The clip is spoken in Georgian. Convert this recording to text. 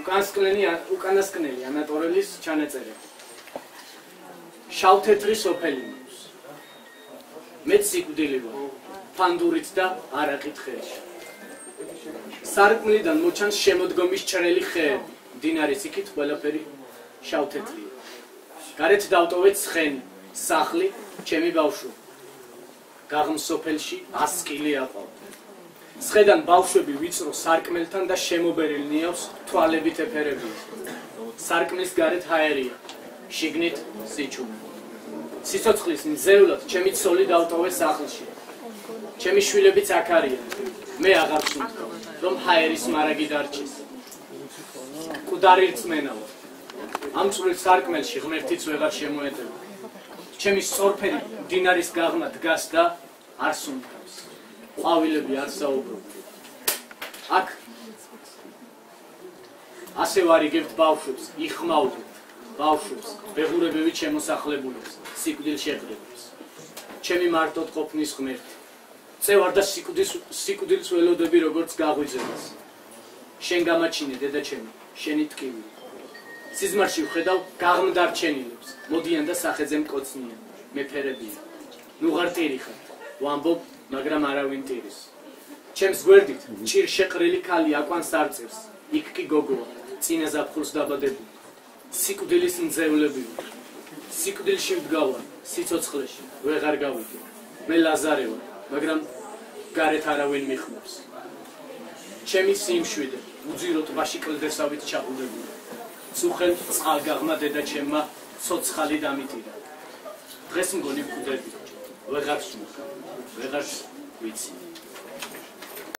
უკანასკნელი ანატორელის ჩანაწერები. შავთეთრი სოფელი მაქვს. მეც სიკვდილი ვარ, ფანდურით და არაყით ხელში. სარკმლიდან მოჩანს შემოდგომის ჭრელი ხეები, მდინარის იქით ყველაფერი შავთეთრია. გარეთ დავტოვეთ ცხენი, სახლი, ჩემი ბავშვი. გაღმ სოფელში 100 კილი აყავთ. სხედან ბავშვები ვიწრო სარკმელთან და შემობერილ ნიავს თვალებით ეფერებიან. სარკმლის გარეთ ჰაერია, შიგნით სიჩუმე. სიცოცხლის მძევლად ჩემი ცოლი დავტოვე სახლში. ჩემი შვილებიც აქ არიან. მე აღარ ვსუნთქავ, რომ ჰაერის მარაგი დარჩეს. მკვდარი რწმენაო. ამ წვრილ სარკმელში ღმერთიც ვეღარ შემოეტევა. ჩემი სწორფერი მდინარის გაღმა დგას და არ სუნთქავს. ყვავილები არ საუბრობ. აქ ასე ვარიგებთ ბავშვებს, იხმაურებთ ბავშვებს, ბეღურებივით შემოსახლებულებს, სიკვდილ შეყრებს. ჩემი მარტოდ ყოფნის ღმერთი. წევარ და სიკვდილს ველოდები როგორც გაღვიძებას. შენ გამაჩინე დედაჩემი, შენი ტკივილი. სიზმარში ვხედავ გაღმდარჩენილებს, მოდიან და სახეზე მკოცნიან, მეფერებიან. ნუღარ ტირი ხარ, ვამბობ, მაგრამ არავინ ტირის. ჩემს გვერდით ჭირ შეყრილი ქალი აკვანს არწევს, იქ კი გოგოა, წინა ზაფხულს დაბადებული. სიკვდილის მძევლები ვარ. სიკვდილში ვდგავარ, სიცოცხლეში, ვეღარ გავიგე. მე ლაზარე ვარ, მაგრამ გარეთ არავინ მიხმობს. ჩემი სიმშვიდე, უძირო ტბაში კლდესავით ჩაღუნებული. წუხელ წყალგაღმა დედაჩემმა ცოცხალი დამიტირა. დღეს მგონი ვკვდები, ვეღარ ვსმუხ, ვეღარ ვიცი.